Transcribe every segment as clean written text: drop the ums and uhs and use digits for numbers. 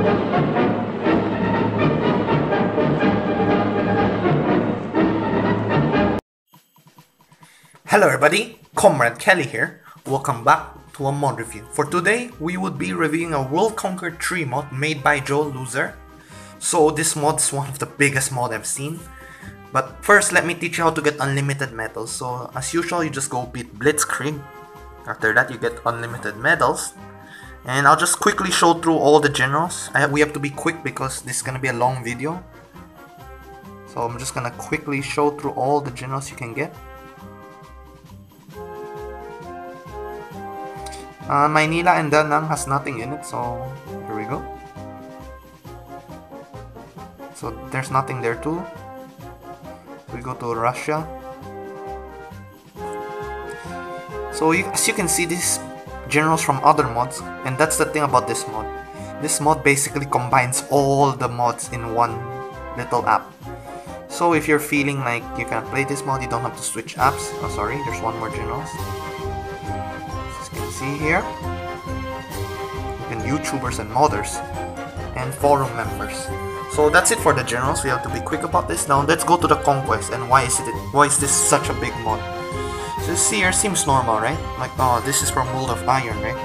Hello everybody, Comrade Kelly here. Welcome back to a mod review. For today, we would be reviewing a World Conqueror 3 mod made by Joe Loser. So this mod is one of the biggest mod I've seen. But first, let me teach you how to get unlimited medals. So as usual, you just go beat Blitzkrieg. After that, you get unlimited medals. And I'll just quickly show through all the generals. We have to be quick because this is gonna be a long video. So I'm just gonna quickly show through all the generals you can get. Maynila and Da Nang has nothing in it, so here we go. So there's nothing there too. We go to Russia. So as you can see, these generals from other mods, and that's the thing about this mod. This mod basically combines all the mods in one little app. So if you're feeling like you can play this mod, you don't have to switch apps. Oh sorry, there's one more generals. As you can see here, you can YouTubers and modders and forum members. So that's it for the generals. We have to be quick about this. Now let's go to the conquest and why is this such a big mod? So this here seems normal, right? Like, oh, this is from World of Iron, right?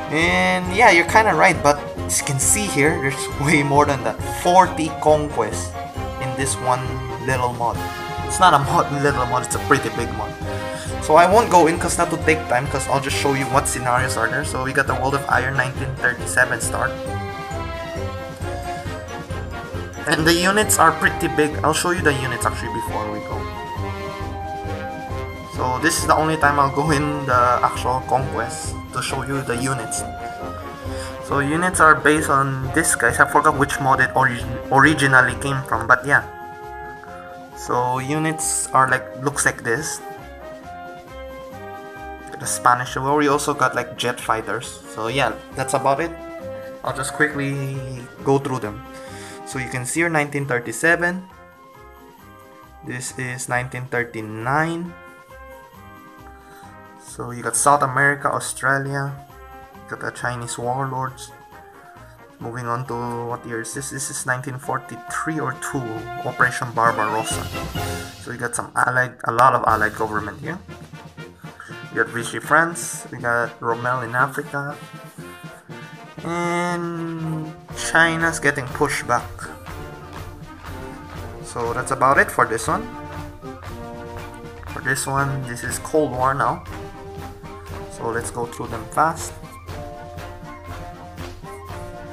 And yeah, you're kind of right, but as you can see here, there's way more than that. 40 conquests in this one little mod. It's not a little mod, it's a pretty big mod. So I won't go in because that will take time, because I'll just show you what scenarios are there. So we got the World of Iron 1937 start. And the units are pretty big. I'll show you the units actually before we go. So this is the only time I'll go in the actual conquest to show you the units. So units are based on this, guys. I forgot which mod it originally came from, but yeah. So units are looks like this. The Spanish War. We also got like jet fighters. So yeah, that's about it. I'll just quickly go through them. So you can see here 1937. This is 1939. So you got South America, Australia. You got the Chinese warlords. Moving on to what year is this? This is 1943 or 2, Operation Barbarossa. So you got a lot of allied government here. We got Vichy France. We got Rommel in Africa. And China's getting pushed back. So that's about it for this one. For this one, this is Cold War now. So let's go through them fast.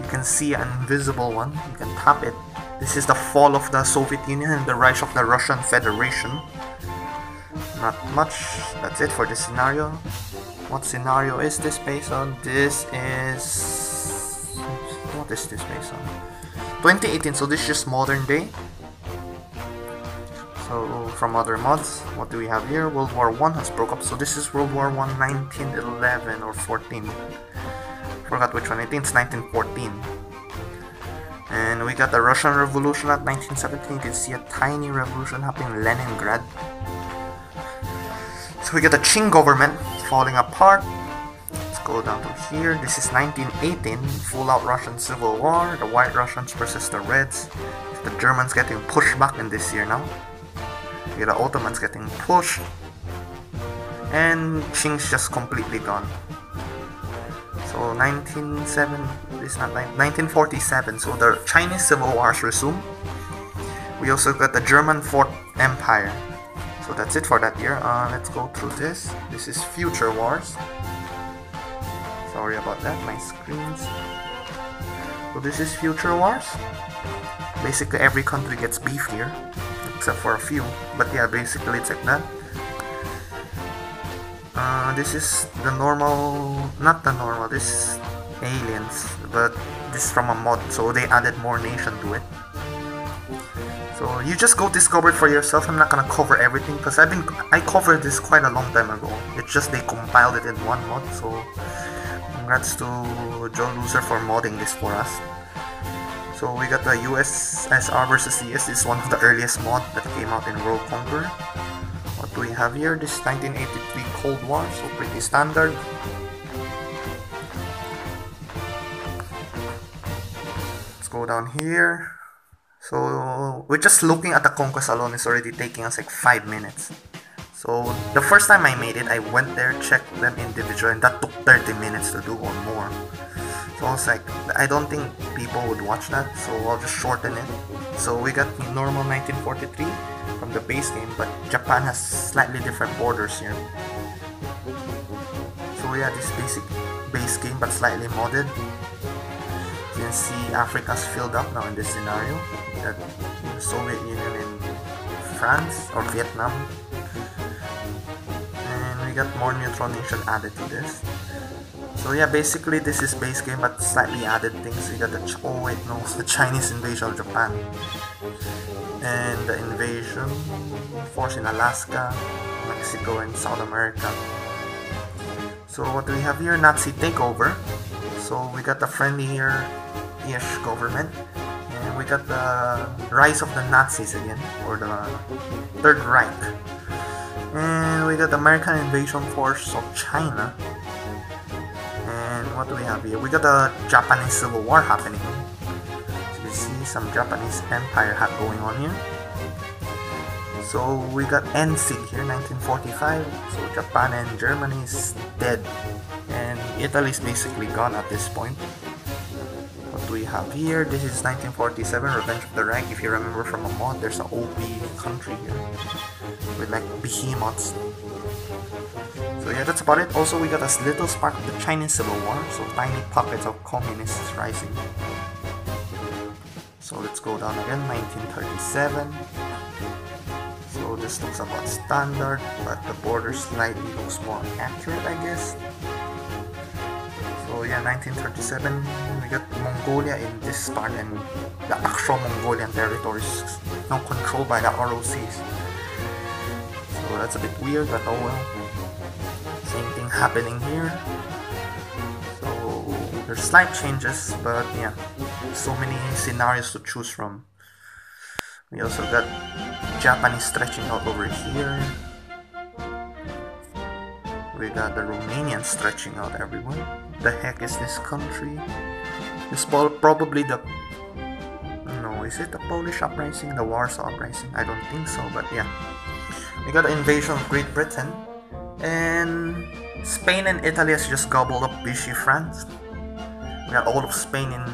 You can see an invisible one. You can tap it. This is the fall of the Soviet Union and the rise of the Russian Federation. Not much. That's it for this scenario. What scenario is this based on? This is... what is this based on? 2018, so this is just modern day. So from other mods, what do we have here? World War I has broke up. So this is World War I 1911 or 14. Forgot which one. I think it's 1914. And we got the Russian Revolution at 1917. You can see a tiny revolution happening in Leningrad. So we got the Qing government falling apart. Let's go down to here. This is 1918, full out Russian Civil War. The White Russians versus the Reds. The Germans getting pushed back in this year now. We got the Ottomans getting pushed. And Qing's just completely gone. So 1947, so the Chinese Civil Wars resume. We also got the German Fourth Empire. So that's it for that year. Let's go through this. This is Future Wars. Sorry about that, my screens. So this is Future Wars. Basically every country gets beef here, except for a few. But yeah, basically it's like that. This is the normal, not the normal, this is aliens, but this is from a mod, so they added more nation to it. So you just go discover it for yourself. I'm not gonna cover everything because I covered this quite a long time ago. It's just they compiled it in one mod, so congrats to Joe Loser for modding this for us. So we got the USSR versus CS. This is one of the earliest mod that came out in World Conqueror. What do we have here? This is 1983 Cold War, so pretty standard. go down here. So we're just looking at the conquest alone is already taking us like 5 minutes. So the first time I made it, I went there, checked them individually, and that took 30 minutes to do or more. So I was like, I don't think people would watch that, so I'll just shorten it. So we got normal 1943 from the base game, but Japan has slightly different borders here. So yeah, this basic base game but slightly modded. You can see Africa's filled up now in this scenario. We got the Soviet Union and France or Vietnam. And we got more neutral nation added to this. So yeah, basically this is base game but slightly added things. We got the the Chinese invasion of Japan. And the invasion force in Alaska, Mexico and South America. So what do we have here? Nazi takeover. So we got the friendly here-ish government. And we got the rise of the Nazis again, or the Third Reich. And we got the American invasion force of China. And what do we have here? We got the Japanese Civil War happening. So you see some Japanese empire going on here. So we got NSIG here, 1945. So Japan and Germany is dead. And Italy is basically gone at this point. What do we have here? This is 1947, Revenge of the Reich. If you remember from a mod, there's an OP country here with like behemoths. So yeah, that's about it. Also, we got a little spark of the Chinese Civil War. So tiny pockets of communists rising. So let's go down again, 1937. So this looks about standard, but the border slightly looks more accurate, I guess. So yeah, 1937, we got Mongolia in this part, and the actual Mongolian territories now controlled by the ROCs. So that's a bit weird, but oh well. Same thing happening here. So there's slight changes, but yeah, so many scenarios to choose from. We also got Japanese stretching out over here. We got the Romanians stretching out everyone. The heck is this country? It's probably the... No, is it the Polish uprising? The Warsaw uprising? I don't think so, but yeah. We got the invasion of Great Britain. And Spain and Italy has just gobbled up Vichy France. We got all of Spain in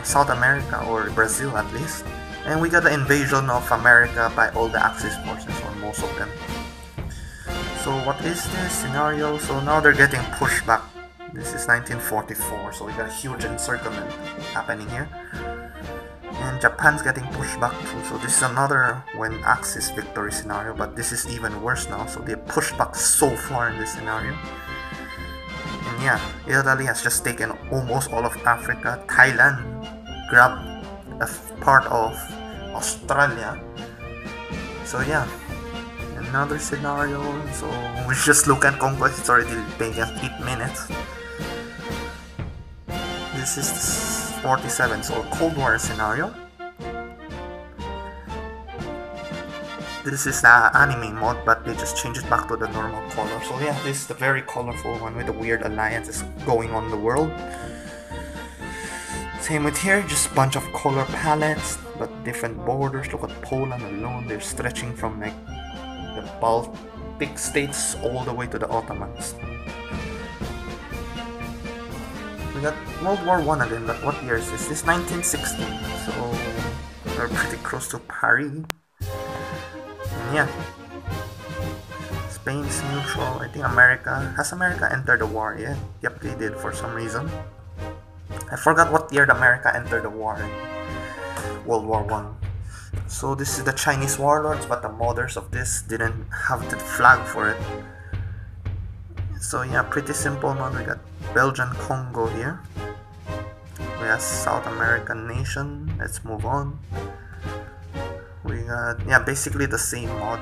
South America, or Brazil at least. And we got the invasion of America by all the Axis forces, or most of them. So what is this scenario? So now they're getting pushed back. This is 1944, so we got a huge encirclement happening here. And Japan's getting pushed back too, so this is another when Axis victory scenario, but this is even worse now, so they pushed back so far in this scenario. And yeah, Italy has just taken almost all of Africa. Thailand grabbed a part of Australia. So yeah, another scenario. So we just look at conquest, it's already taken 8 minutes. This is 47, so a Cold War scenario. This is the anime mod, but they just changed it back to the normal color. So yeah, this is the very colorful one with the weird alliances going on in the world. Same with here, just a bunch of color palettes, but different borders. Look at Poland alone, they're stretching from like the Baltic states all the way to the Ottomans. We got World War I again, but what year is this? This is 1916, so we're pretty close to Paris. And yeah, Spain's neutral. I think has America entered the war yet? Yep, they did for some reason. I forgot what year America entered the war in World War I. So this is the Chinese warlords, but the modders of this didn't have the flag for it. So yeah, pretty simple mod. We got Belgian Congo here. We have South American nation. Let's move on. We got, yeah, basically the same mod.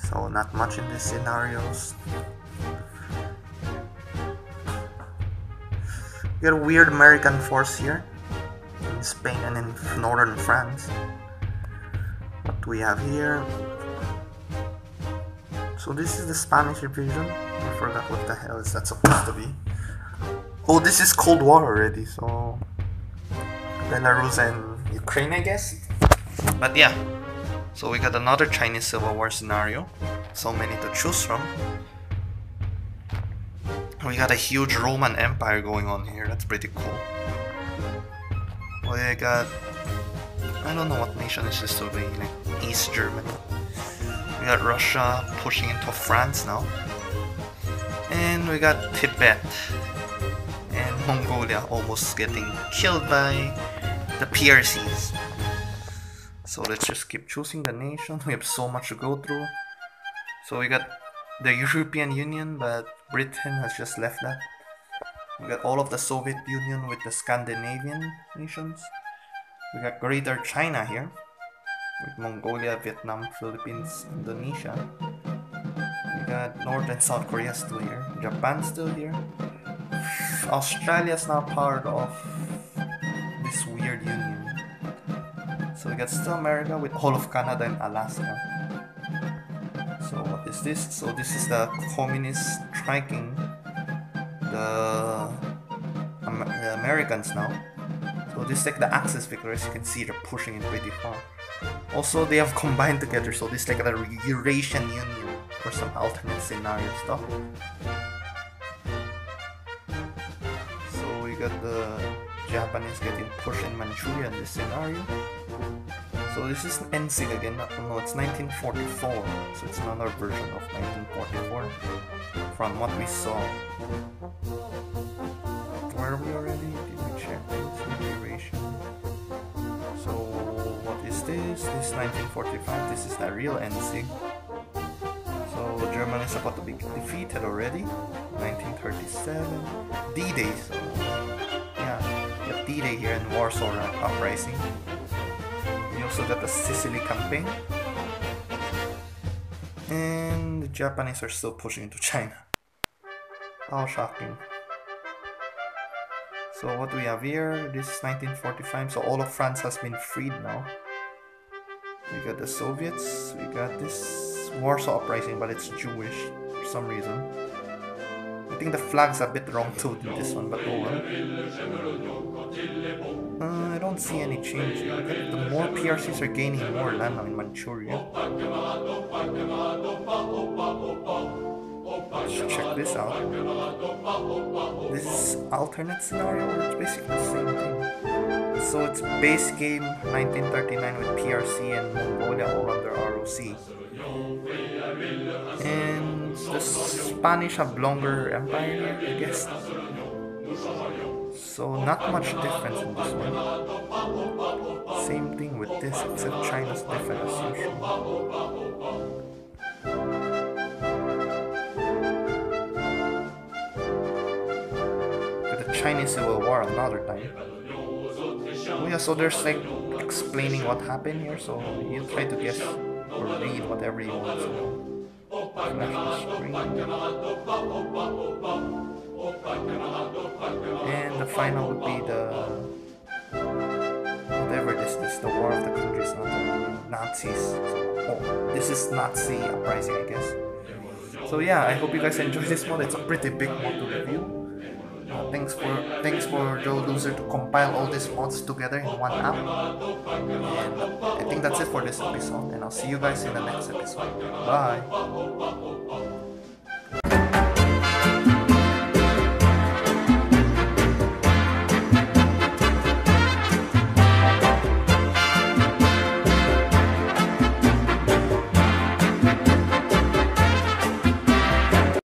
So not much in these scenarios. We got a weird American force here in Spain and in northern France. What do we have here? So this is the Spanish invasion. I forgot what the hell is that supposed to be. Oh, this is Cold War already, so Belarus and Ukraine, I guess. But yeah, so we got another Chinese Civil War scenario. So many to choose from. We got a huge Roman Empire going on here. That's pretty cool. We got, I don't know what nation is this today, like East Germany. We got Russia pushing into France now. And we got Tibet and Mongolia almost getting killed by the PRCs. So let's just keep choosing the nation. We have so much to go through. So we got the European Union, but Britain has just left that. We got all of the Soviet Union with the Scandinavian nations. We got Greater China here, with Mongolia, Vietnam, Philippines, Indonesia. We got North and South Korea still here. Japan still here. Australia's now part of this weird union. So we got still America with all of Canada and Alaska. So what is this? So this is the communists striking the Americans now. So this is like the Axis victory. As you can see, they're pushing it pretty far. Also, they have combined together, so this is like a Eurasian Union or some alternate scenario stuff. So we got the Japanese getting pushed in Manchuria in this scenario. So this is NSIG again, no, it's 1944, so it's another version of 1944 from what we saw. Where are we already? Did we check this? Duration. So what is this? This is 1945, this is the real NSIG. So Germany is about to be defeated already. 1937. D-Day, so yeah, we have D-Day here in Warsaw Uprising. We also got the Sicily campaign. And the Japanese are still pushing into China. How shocking. So what do we have here? This is 1945, so all of France has been freed now. We got the Soviets, we got this Warsaw Uprising, but it's Jewish for some reason. I think the flag's a bit wrong too in this one, but oh well. I don't see any change here. The more PRCs are gaining more land now in Manchuria. Let's check this out. This is alternate scenario, or it's basically the same thing. So it's base game 1939 with PRC and Mongolia all under ROC. And the Spanish have longer empire, I guess. So not much difference in this one. Same thing with this, except China's different as usual. The Chinese Civil War another time. Oh yeah, so there's like explaining what happened here, so he'll try to guess or read whatever he wants to know. Flash the screen. And the final would be the whatever this is, the War of the Countries, not the Nazis. So, oh, this is Nazi uprising, I guess. So yeah, I hope you guys enjoyed this mod. It's a pretty big mod to review. Thanks for Joe Loser to compile all these mods together in one app. And I think that's it for this episode, and I'll see you guys in the next episode. Bye!